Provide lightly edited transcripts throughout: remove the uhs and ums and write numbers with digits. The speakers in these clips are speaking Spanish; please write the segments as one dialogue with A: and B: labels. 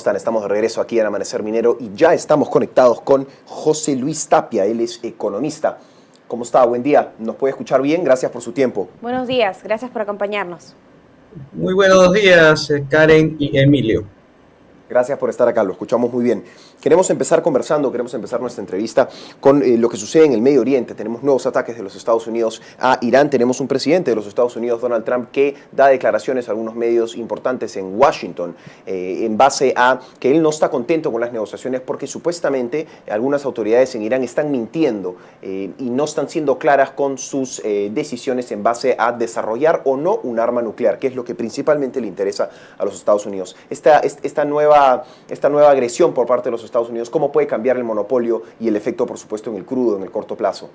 A: Estamos de regreso aquí en Amanecer Minero y ya estamos conectados con José Luis Tapia, él es economista. ¿Cómo está? Buen día. ¿Nos puede escuchar bien? Gracias por su tiempo.
B: Buenos días, gracias por acompañarnos.
C: Muy buenos días, Karen y Emilio.
A: Gracias por estar acá, lo escuchamos muy bien. Queremos empezar nuestra entrevista con lo que sucede en el Medio Oriente. Tenemos nuevos ataques de los Estados Unidos a Irán. Tenemos un presidente de los Estados Unidos, Donald Trump, que da declaraciones a algunos medios importantes en Washington en base a que él no está contento con las negociaciones porque supuestamente algunas autoridades en Irán están mintiendo y no están siendo claras con sus decisiones en base a desarrollar o no un arma nuclear, que es lo que principalmente le interesa a los Estados Unidos. Esta nueva agresión por parte de los Estados Unidos, ¿cómo puede cambiar el monopolio y el efecto, por supuesto, en el crudo, en el corto plazo?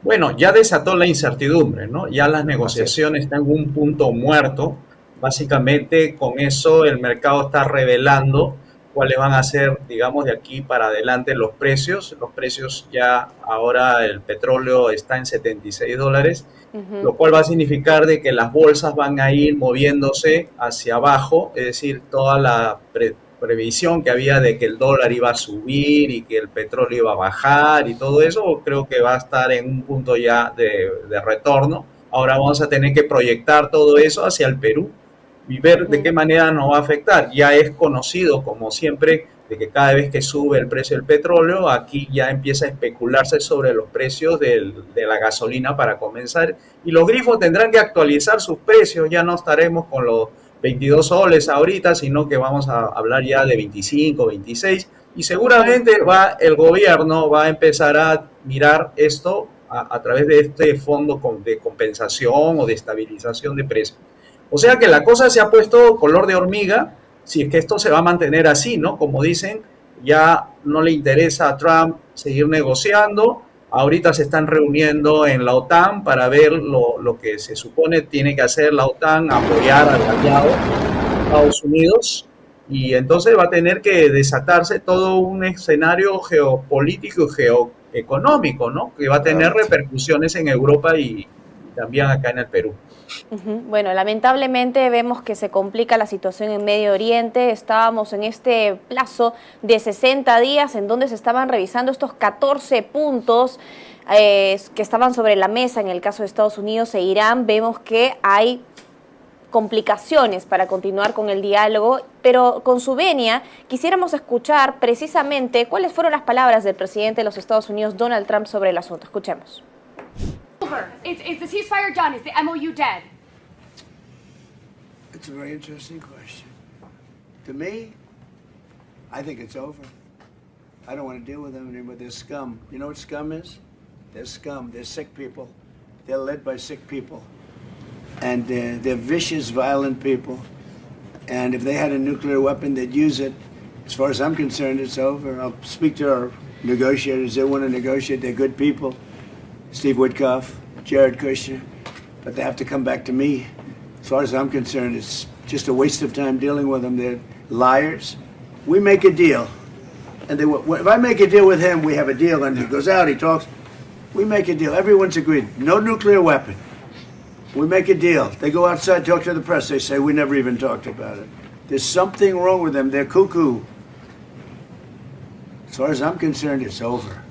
C: Bueno, ya desató la incertidumbre, ¿no? Ya las negociaciones están en un punto muerto. Básicamente, con eso el mercado está revelando cuáles van a ser, digamos, de aquí para adelante los precios. Los precios ya ahora el petróleo está en $76, lo cual va a significar de que las bolsas van a ir moviéndose hacia abajo, es decir, toda la previsión que había de que el dólar iba a subir y que el petróleo iba a bajar y todo eso, creo que va a estar en un punto ya de retorno. Ahora vamos a tener que proyectar todo eso hacia el Perú y ver de qué manera nos va a afectar. Ya es conocido, como siempre, de que cada vez que sube el precio del petróleo, aquí ya empieza a especularse sobre los precios de la gasolina para comenzar. Y los grifos tendrán que actualizar sus precios, ya no estaremos con los 22 soles ahorita, sino que vamos a hablar ya de 25, 26. Y seguramente el gobierno va a empezar a mirar esto a través de este fondo de compensación o de estabilización de precios. O sea que la cosa se ha puesto color de hormiga, si es que esto se va a mantener así, ¿no? Como dicen, ya no le interesa a Trump seguir negociando. Ahorita se están reuniendo en la OTAN para ver lo que se supone tiene que hacer la OTAN, apoyar al aliado Estados Unidos. Y entonces va a tener que desatarse todo un escenario geopolítico y geoeconómico, ¿no? Que va a tener repercusiones en Europa y también acá en el Perú.
B: Bueno, lamentablemente vemos que se complica la situación en Medio Oriente. Estábamos en este plazo de 60 días en donde se estaban revisando estos 14 puntos que estaban sobre la mesa en el caso de Estados Unidos e Irán. Vemos que hay complicaciones para continuar con el diálogo, pero con su venia quisiéramos escuchar precisamente cuáles fueron las palabras del presidente de los Estados Unidos, Donald Trump, sobre el asunto. Escuchemos.
D: Is the ceasefire done? Is the MOU dead?
E: It's a very interesting question. To me, I think it's over. I don't want to deal with them anymore. They're scum. You know what scum is? They're scum. They're sick people. They're led by sick people. And they're vicious, violent people. And if they had a nuclear weapon, they'd use it. As far as I'm concerned, it's over. I'll speak to our negotiators. They want to negotiate. They're good people. Steve Witkoff, Jared Kushner, but they have to come back to me. As far as I'm concerned, it's just a waste of time dealing with them. They're liars. We make a deal, and if I make a deal with him, we have a deal, and he goes out, he talks. We make a deal. Everyone's agreed. No nuclear weapon. We make a deal. They go outside, talk to the press. They say, we never even talked about it. There's something wrong with them. They're cuckoo. As far as I'm concerned, it's over.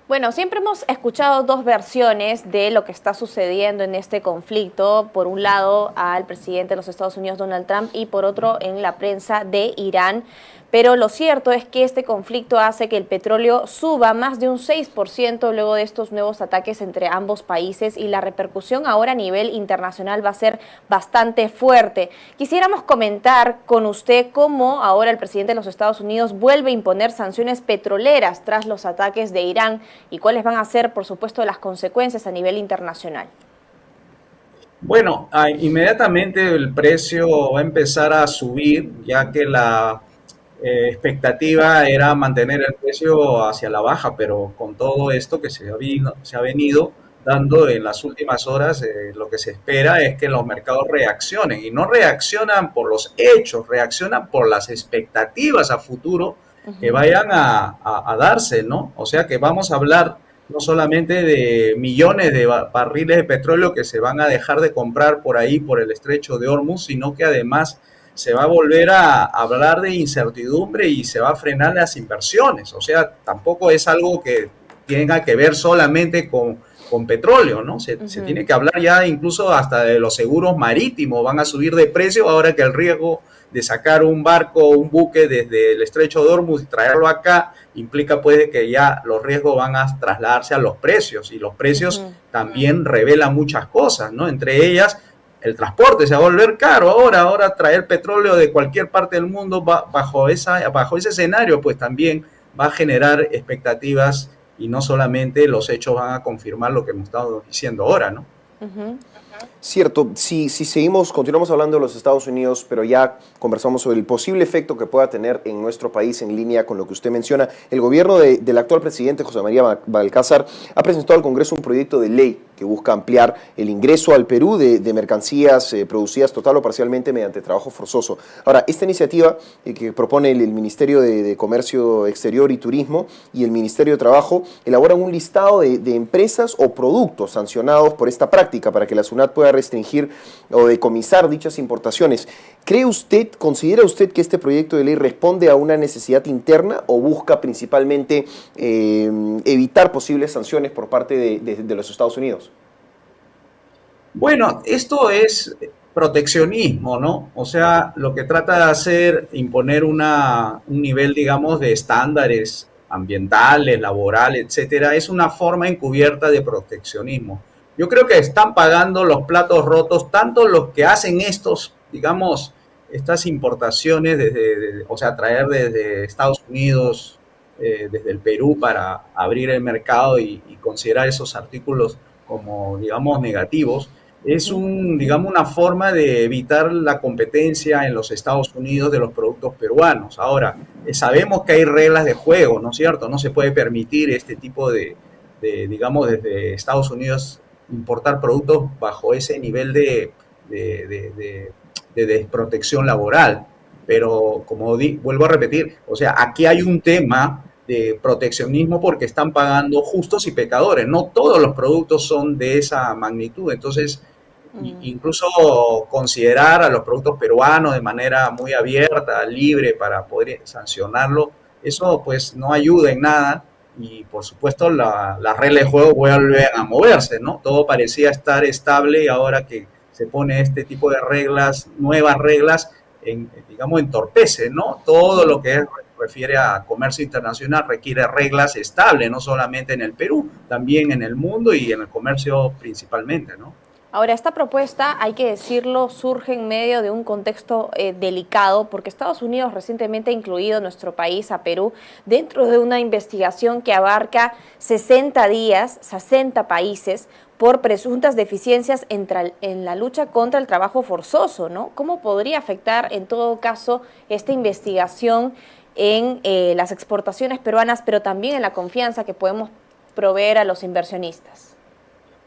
B: Bueno, siempre hemos escuchado dos versiones de lo que está sucediendo en este conflicto. Por un lado, al presidente de los Estados Unidos, Donald Trump, y por otro, en la prensa de Irán. Pero lo cierto es que este conflicto hace que el petróleo suba más de un 6% luego de estos nuevos ataques entre ambos países y la repercusión ahora a nivel internacional va a ser bastante fuerte. Quisiéramos comentar con usted cómo ahora el presidente de los Estados Unidos vuelve a imponer sanciones petroleras tras los ataques de Irán y cuáles van a ser, por supuesto, las consecuencias a nivel internacional.
C: Bueno, inmediatamente el precio va a empezar a subir, ya que la expectativa era mantener el precio hacia la baja, pero con todo esto que se ha venido dando en las últimas horas, lo que se espera es que los mercados reaccionen, y no reaccionan por los hechos, reaccionan por las expectativas a futuro que vayan a darse, ¿no? O sea que vamos a hablar no solamente de millones de barriles de petróleo que se van a dejar de comprar por ahí, por el estrecho de Hormuz, sino que además se va a volver a hablar de incertidumbre y se va a frenar las inversiones. O sea, tampoco es algo que tenga que ver solamente con petróleo, ¿no? Se tiene que hablar ya incluso hasta de los seguros marítimos, van a subir de precio ahora que el riesgo de sacar un barco o un buque desde el estrecho de Hormuz y traerlo acá implica pues que ya los riesgos van a trasladarse a los precios, y los precios también revelan muchas cosas, ¿no? Entre ellas, el transporte se va a volver caro ahora traer petróleo de cualquier parte del mundo bajo ese escenario pues también va a generar expectativas, y no solamente los hechos van a confirmar lo que hemos estado diciendo ahora, ¿no?
A: Cierto, si continuamos hablando de los Estados Unidos, pero ya conversamos sobre el posible efecto que pueda tener en nuestro país en línea con lo que usted menciona. El gobierno del actual presidente José María Balcázar ha presentado al Congreso un proyecto de ley que busca ampliar el ingreso al Perú de mercancías producidas total o parcialmente mediante trabajo forzoso. Ahora, esta iniciativa que propone el Ministerio de Comercio Exterior y Turismo y el Ministerio de Trabajo elaboran un listado de empresas o productos sancionados por esta práctica para que la SUNAT pueda restringir o decomisar dichas importaciones. ¿Considera usted que este proyecto de ley responde a una necesidad interna o busca principalmente evitar posibles sanciones por parte de los Estados Unidos?
C: Bueno, esto es proteccionismo, ¿no? O sea, lo que trata de hacer, imponer un nivel, digamos, de estándares ambientales, laborales, etcétera, es una forma encubierta de proteccionismo. Yo creo que están pagando los platos rotos tanto los que hacen estas importaciones o sea, traer desde Estados Unidos, desde el Perú para abrir el mercado y considerar esos artículos como, digamos, negativos. Es una forma de evitar la competencia en los Estados Unidos de los productos peruanos. Ahora, sabemos que hay reglas de juego, ¿no es cierto? No se puede permitir este tipo digamos, desde Estados Unidos importar productos bajo ese nivel de desprotección laboral. Pero, como vuelvo a repetir, o sea, aquí hay un tema de proteccionismo porque están pagando justos y pecadores. No todos los productos son de esa magnitud. Entonces, incluso considerar a los productos peruanos de manera muy abierta, libre, para poder sancionarlo, eso pues no ayuda en nada. Y por supuesto las reglas de juego vuelven a moverse, ¿no? Todo parecía estar estable y ahora que se pone este tipo de reglas, nuevas reglas, digamos, entorpece, ¿no? Todo lo que refiere a comercio internacional requiere reglas estables, no solamente en el Perú, también en el mundo y en el comercio principalmente, ¿no?
B: Ahora, esta propuesta, hay que decirlo, surge en medio de un contexto delicado, porque Estados Unidos recientemente ha incluido nuestro país, a Perú, dentro de una investigación que abarca 60 días, 60 países, por presuntas deficiencias en la lucha contra el trabajo forzoso, ¿no? ¿Cómo podría afectar, en todo caso, esta investigación en las exportaciones peruanas, pero también en la confianza que podemos proveer a los inversionistas?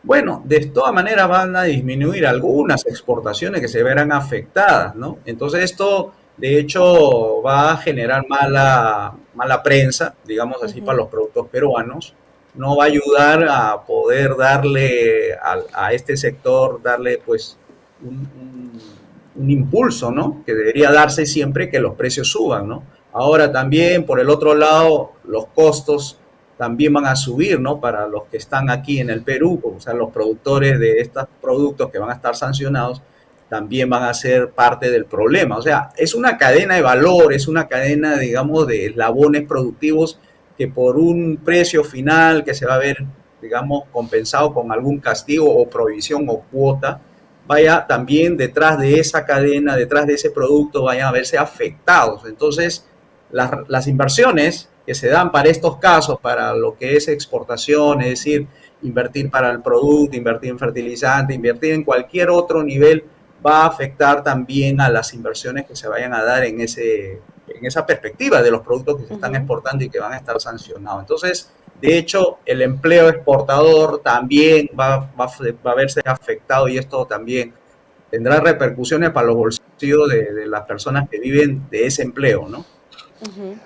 C: Bueno, de todas maneras van a disminuir algunas exportaciones que se verán afectadas, ¿no? Entonces esto, de hecho, va a generar mala prensa, digamos así, para los productos peruanos. No va a ayudar a poder darle a este sector, darle pues un impulso, ¿no? Que debería darse siempre que los precios suban, ¿no? Ahora también, por el otro lado, los costos también van a subir, ¿no? Para los que están aquí en el Perú, o sea, los productores de estos productos que van a estar sancionados también van a ser parte del problema. O sea, es una cadena de valor, es una cadena, digamos, de eslabones productivos que por un precio final que se va a ver, digamos, compensado con algún castigo o provisión o cuota, vaya también detrás de esa cadena, detrás de ese producto, vayan a verse afectados. Entonces, las inversiones que se dan para estos casos, para lo que es exportación, es decir, invertir para el producto, invertir en fertilizante, invertir en cualquier otro nivel, va a afectar también a las inversiones que se vayan a dar en esa perspectiva de los productos que se están exportando y que van a estar sancionados. Entonces, de hecho, el empleo exportador también va a verse afectado, y esto también tendrá repercusiones para los bolsillos de las personas que viven de ese empleo, ¿no?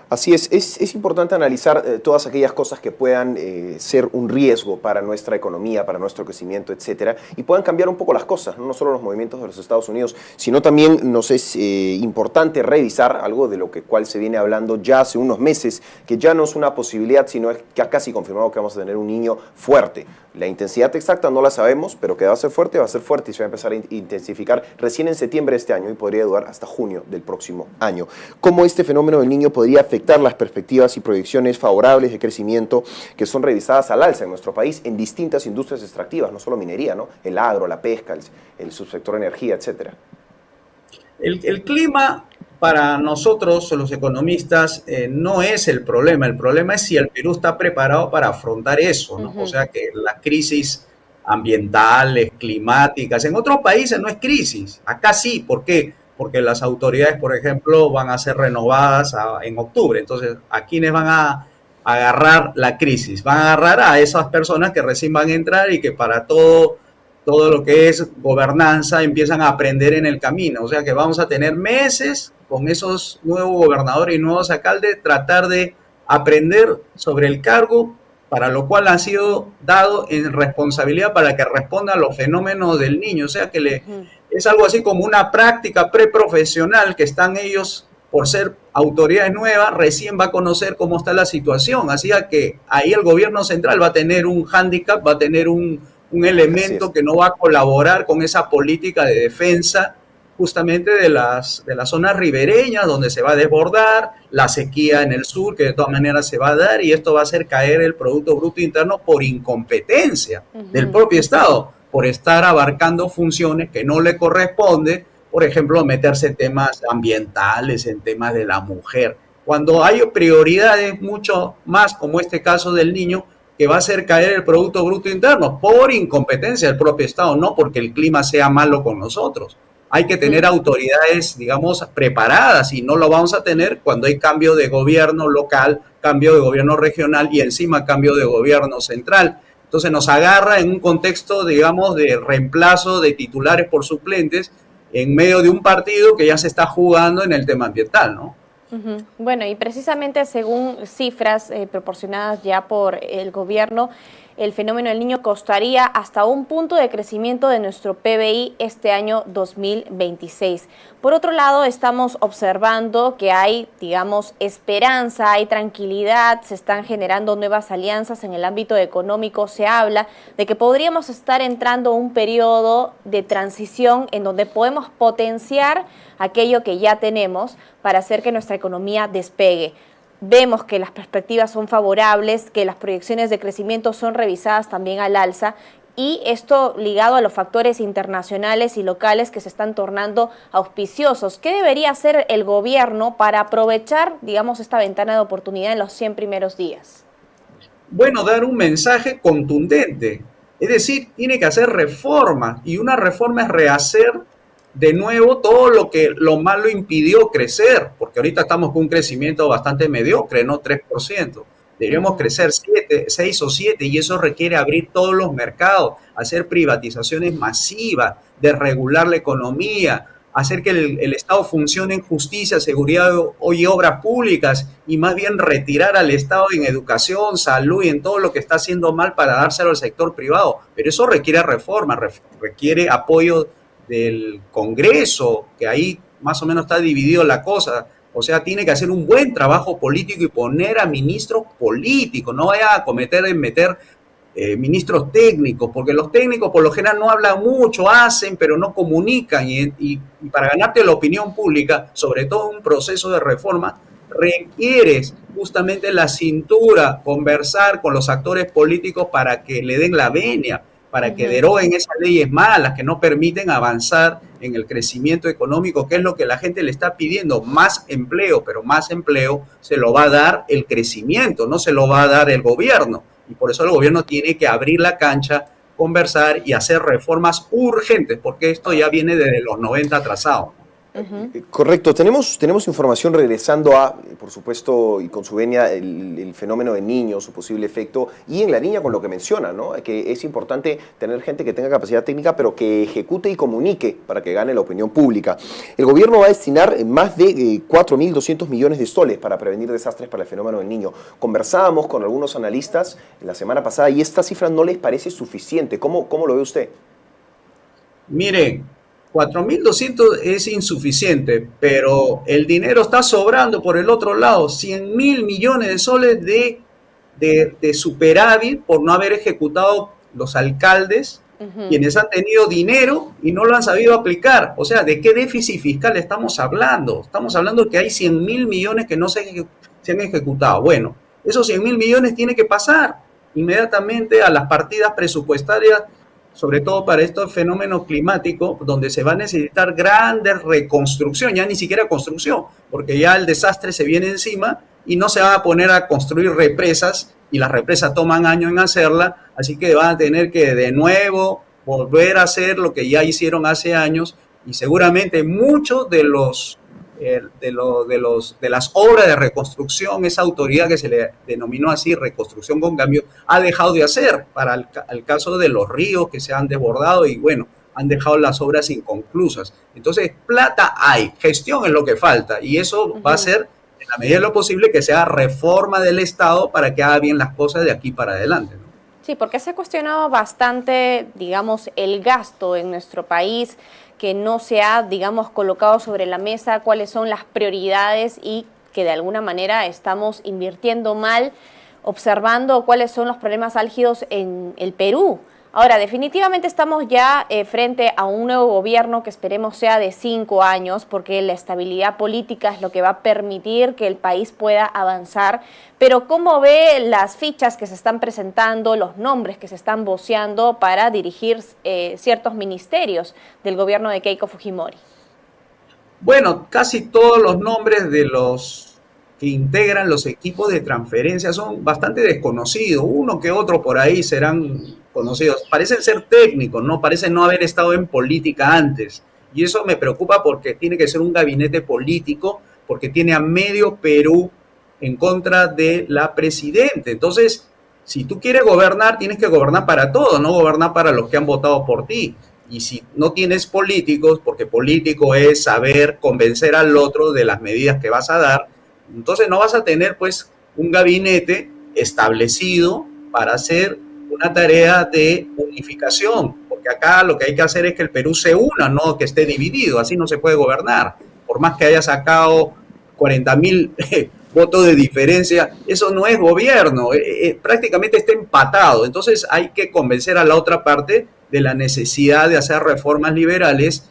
A: Así es importante analizar todas aquellas cosas que puedan ser un riesgo para nuestra economía, para nuestro crecimiento, etcétera, y puedan cambiar un poco las cosas, no solo los movimientos de los Estados Unidos, sino también nos es importante revisar algo de lo cual se viene hablando ya hace unos meses, que ya no es una posibilidad, sino es que ha casi confirmado que vamos a tener un niño fuerte. La intensidad exacta no la sabemos, pero que va a ser fuerte y se va a empezar a intensificar recién en septiembre de este año y podría durar hasta junio del próximo año. ¿Cómo este fenómeno del niño podría afectar las perspectivas y proyecciones favorables de crecimiento que son revisadas al alza en nuestro país en distintas industrias extractivas, no solo minería, ¿no? El agro, la pesca, el subsector energía, etcétera?
C: El clima para nosotros, los economistas, no es el problema es si el Perú está preparado para afrontar eso, ¿no? O sea que las crisis ambientales, climáticas, en otros países no es crisis, acá sí, ¿por qué? Porque las autoridades, por ejemplo, van a ser renovadas en octubre, entonces, ¿a quiénes van a agarrar la crisis? Van a agarrar a esas personas que recién van a entrar y que para todo lo que es gobernanza empiezan a aprender en el camino. O sea que vamos a tener meses con esos nuevos gobernadores y nuevos alcaldes tratar de aprender sobre el cargo para lo cual han sido dados en responsabilidad para que responda a los fenómenos del niño. O sea que es algo así como una práctica preprofesional que están ellos, por ser autoridades nuevas, recién va a conocer cómo está la situación. Así que ahí el gobierno central va a tener un hándicap, va a tener un elemento que no va a colaborar con esa política de defensa justamente de las zonas ribereñas donde se va a desbordar, la sequía en el sur que de todas maneras se va a dar y esto va a hacer caer el Producto Bruto Interno por incompetencia del propio Estado, por estar abarcando funciones que no le corresponde, por ejemplo, meterse en temas ambientales, en temas de la mujer, cuando hay prioridades mucho más como este caso del niño que va a hacer caer el Producto Bruto Interno por incompetencia del propio Estado, no porque el clima sea malo con nosotros. Hay que tener autoridades, digamos, preparadas y no lo vamos a tener cuando hay cambio de gobierno local, cambio de gobierno regional y encima cambio de gobierno central. Entonces nos agarra en un contexto, digamos, de reemplazo de titulares por suplentes en medio de un partido que ya se está jugando en el tema ambiental, ¿no?
B: Bueno, y precisamente según cifras proporcionadas ya por el gobierno, el fenómeno del niño costaría hasta un punto de crecimiento de nuestro PBI este año 2026. Por otro lado, estamos observando que hay, digamos, esperanza, hay tranquilidad, se están generando nuevas alianzas en el ámbito económico. Se habla de que podríamos estar entrando a un periodo de transición en donde podemos potenciar aquello que ya tenemos para hacer que nuestra economía despegue. Vemos que las perspectivas son favorables, que las proyecciones de crecimiento son revisadas también al alza y esto ligado a los factores internacionales y locales que se están tornando auspiciosos. ¿Qué debería hacer el gobierno para aprovechar, digamos, esta ventana de oportunidad en los 100 primeros días?
C: Bueno, dar un mensaje contundente, es decir, tiene que hacer reformas y una reforma es rehacer de nuevo todo lo que lo malo impidió crecer, porque ahorita estamos con un crecimiento bastante mediocre, ¿no? 3%. Deberíamos crecer 6 o 7 y eso requiere abrir todos los mercados, hacer privatizaciones masivas, desregular la economía, hacer que el Estado funcione en justicia, seguridad y obras públicas y más bien retirar al Estado en educación, salud y en todo lo que está haciendo mal para dárselo al sector privado. Pero eso requiere reforma, requiere apoyo del Congreso, que ahí más o menos está dividido la cosa. O sea, tiene que hacer un buen trabajo político y poner a ministros políticos, no vaya a meter ministros técnicos, porque los técnicos por lo general no hablan mucho, hacen, pero no comunican y para ganarte la opinión pública, sobre todo un proceso de reforma, requieres justamente la cintura, conversar con los actores políticos para que le den la venia, para que deroguen esas leyes malas que no permiten avanzar en el crecimiento económico, que es lo que la gente le está pidiendo, más empleo, pero más empleo se lo va a dar el crecimiento, no se lo va a dar el gobierno. Y por eso el gobierno tiene que abrir la cancha, conversar y hacer reformas urgentes, porque esto ya viene desde los 90 atrasado.
A: Correcto, tenemos información regresando a, por supuesto, y con su venia, el fenómeno de niños, su posible efecto, y en la niña con lo que menciona, ¿no? Que es importante tener gente que tenga capacidad técnica, pero que ejecute y comunique para que gane la opinión pública. El gobierno va a destinar más de 4.200 millones de soles para prevenir desastres para el fenómeno del niño. Conversábamos con algunos analistas la semana pasada y esta cifra no les parece suficiente. ¿Cómo lo ve usted?
C: Miren, 4.200 es insuficiente, pero el dinero está sobrando por el otro lado, 100.000 millones de soles de superávit por no haber ejecutado los alcaldes, quienes han tenido dinero y no lo han sabido aplicar. O sea, ¿de qué déficit fiscal estamos hablando? Estamos hablando de que hay 100.000 millones que no se han ejecutado. Bueno, esos 100.000 millones tienen que pasar inmediatamente a las partidas presupuestarias, sobre todo para estos fenómenos climáticos, donde se va a necesitar grandes reconstrucción, ya ni siquiera construcción, porque ya el desastre se viene encima y no se van a poner a construir represas, y las represas toman años en hacerla, así que van a tener que de nuevo volver a hacer lo que ya hicieron hace años, y seguramente muchos de las obras de reconstrucción, esa autoridad que se le denominó así, reconstrucción con cambio, ha dejado de hacer para el caso de los ríos que se han desbordado y bueno, han dejado las obras inconclusas. Entonces, plata hay, gestión es lo que falta y eso va a ser, en la medida de lo posible, que sea reforma del Estado para que haga bien las cosas de aquí para adelante, ¿no?
B: Sí, porque se ha cuestionado bastante, digamos, el gasto en nuestro país, que no se ha, digamos, colocado sobre la mesa cuáles son las prioridades y que de alguna manera estamos invirtiendo mal, observando cuáles son los problemas álgidos en el Perú. Ahora, definitivamente estamos ya frente a un nuevo gobierno que esperemos sea de 5 años, porque la estabilidad política es lo que va a permitir que el país pueda avanzar. Pero ¿cómo ve las fichas que se están presentando, los nombres que se están voceando para dirigir ciertos ministerios del gobierno de Keiko Fujimori?
C: Bueno, casi todos los nombres de los que integran los equipos de transferencia son bastante desconocidos. Uno que otro por ahí serán conocidos. Parecen ser técnicos, ¿no? Parecen no haber estado en política antes. Y eso me preocupa porque tiene que ser un gabinete político, porque tiene a medio Perú en contra de la presidenta. Entonces, si tú quieres gobernar, tienes que gobernar para todos, no gobernar para los que han votado por ti. Y si no tienes políticos, porque político es saber convencer al otro de las medidas que vas a dar, entonces no vas a tener pues un gabinete establecido para hacer una tarea de unificación, porque acá lo que hay que hacer es que el Perú se una, no que esté dividido, así no se puede gobernar. Por más que haya sacado 40.000 votos de diferencia, eso no es gobierno, prácticamente está empatado. Entonces hay que convencer a la otra parte de la necesidad de hacer reformas liberales,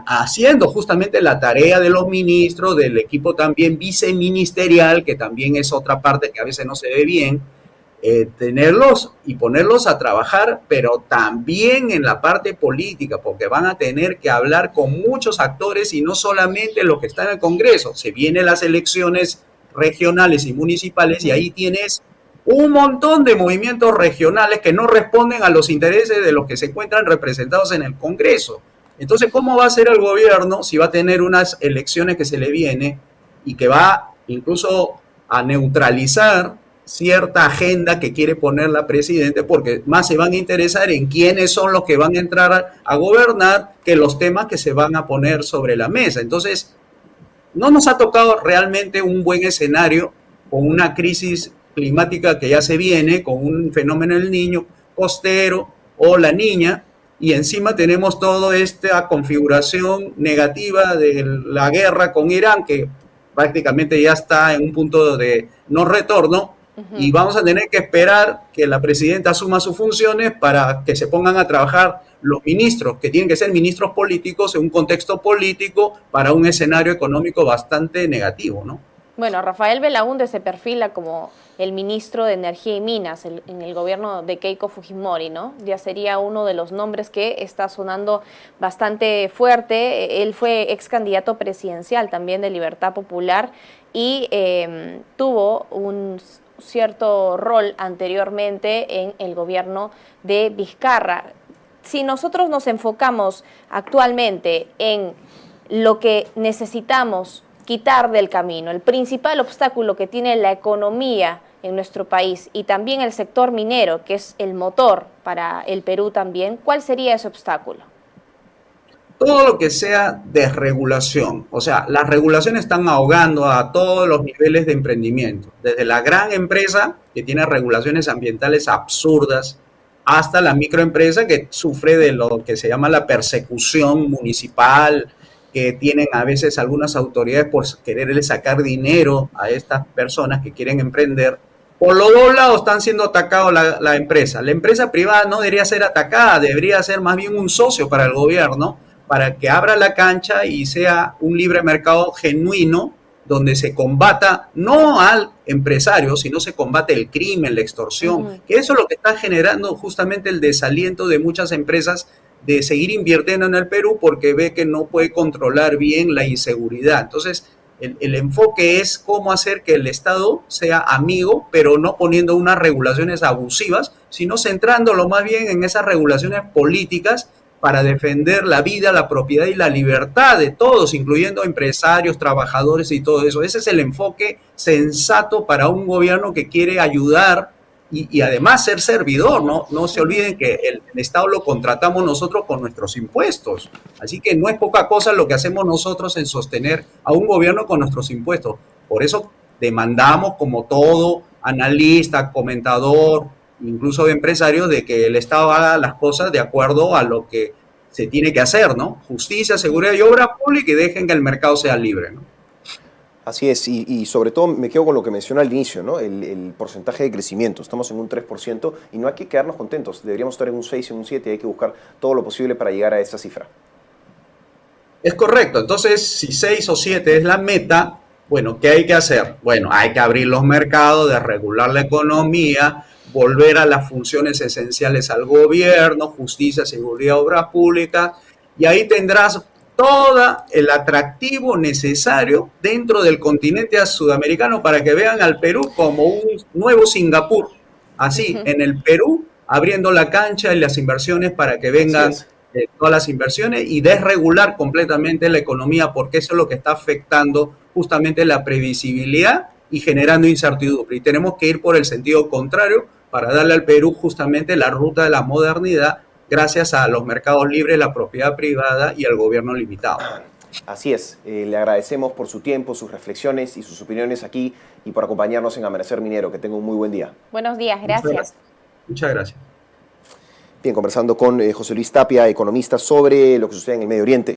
C: haciendo justamente la tarea de los ministros, del equipo también viceministerial, que también es otra parte que a veces no se ve bien, tenerlos y ponerlos a trabajar, pero también en la parte política, porque van a tener que hablar con muchos actores y no solamente los que están en el Congreso. Se vienen las elecciones regionales y municipales y ahí tienes un montón de movimientos regionales que no responden a los intereses de los que se encuentran representados en el Congreso. Entonces, ¿cómo va a ser el gobierno si va a tener unas elecciones que se le viene y que va incluso a neutralizar cierta agenda que quiere poner la presidenta, porque más se van a interesar en quiénes son los que van a entrar a gobernar que los temas que se van a poner sobre la mesa? Entonces, no nos ha tocado realmente un buen escenario con una crisis climática que ya se viene, con un fenómeno del niño costero o la niña, y encima tenemos toda esta configuración negativa de la guerra con Irán, que prácticamente ya está en un punto de no retorno, y vamos a tener que esperar que la presidenta asuma sus funciones para que se pongan a trabajar los ministros, que tienen que ser ministros políticos en un contexto político para un escenario económico bastante negativo, ¿no?
B: Bueno, Rafael Belaúnde se perfila como el ministro de Energía y Minas en el gobierno de Keiko Fujimori, ¿no? Ya sería uno de los nombres que está sonando bastante fuerte. Él fue ex candidato presidencial también de Libertad Popular y tuvo un cierto rol anteriormente en el gobierno de Vizcarra. Si nosotros nos enfocamos actualmente en lo que necesitamos quitar del camino, el principal obstáculo que tiene la economía en nuestro país y también el sector minero, que es el motor para el Perú también, ¿cuál sería ese obstáculo?
C: Todo lo que sea desregulación, o sea, las regulaciones están ahogando a todos los niveles de emprendimiento, desde la gran empresa que tiene regulaciones ambientales absurdas, hasta la microempresa que sufre de lo que se llama la persecución municipal, que tienen a veces algunas autoridades por quererle sacar dinero a estas personas que quieren emprender. Por los dos lados están siendo atacados la empresa. La empresa privada no debería ser atacada, debería ser más bien un socio para el gobierno, para que abra la cancha y sea un libre mercado genuino, donde se combata no al empresario, sino se combate el crimen, la extorsión, que eso es lo que está generando justamente el desaliento de muchas empresas de seguir invirtiendo en el Perú porque ve que no puede controlar bien la inseguridad. Entonces, el enfoque es cómo hacer que el Estado sea amigo, pero no poniendo unas regulaciones abusivas, sino centrándolo más bien en esas regulaciones políticas para defender la vida, la propiedad y la libertad de todos, incluyendo empresarios, trabajadores y todo eso. Ese es el enfoque sensato para un gobierno que quiere ayudar y además ser servidor, ¿no? No se olviden que el Estado lo contratamos nosotros con nuestros impuestos. Así que no es poca cosa lo que hacemos nosotros en sostener a un gobierno con nuestros impuestos. Por eso demandamos, como todo analista, comentador, incluso de empresarios, de que el Estado haga las cosas de acuerdo a lo que se tiene que hacer, ¿no? Justicia, seguridad y obra pública, y dejen que el mercado sea libre, ¿no?
A: Así es, y sobre todo me quedo con lo que mencionó al inicio, ¿no? El porcentaje de crecimiento. Estamos en un 3% y no hay que quedarnos contentos. Deberíamos estar en un 6, en un 7, y hay que buscar todo lo posible para llegar a esa cifra.
C: Es correcto. Entonces, si 6 o 7 es la meta, bueno, ¿qué hay que hacer? Bueno, hay que abrir los mercados, desregular la economía, volver a las funciones esenciales al gobierno, justicia, seguridad, obras públicas, y ahí tendrás todo el atractivo necesario dentro del continente sudamericano para que vean al Perú como un nuevo Singapur. Así, en el Perú, abriendo la cancha y las inversiones para que vengan todas las inversiones y desregular completamente la economía, porque eso es lo que está afectando justamente la previsibilidad y generando incertidumbre. Y tenemos que ir por el sentido contrario para darle al Perú justamente la ruta de la modernidad, gracias a los mercados libres, la propiedad privada y el gobierno limitado.
A: Así es, le agradecemos por su tiempo, sus reflexiones y sus opiniones aquí y por acompañarnos en Amanecer Minero. Que tenga un muy buen día.
B: Buenos días, gracias.
C: Muchas gracias.
A: Bien, conversando con José Luis Tapia, economista, sobre lo que sucede en el Medio Oriente.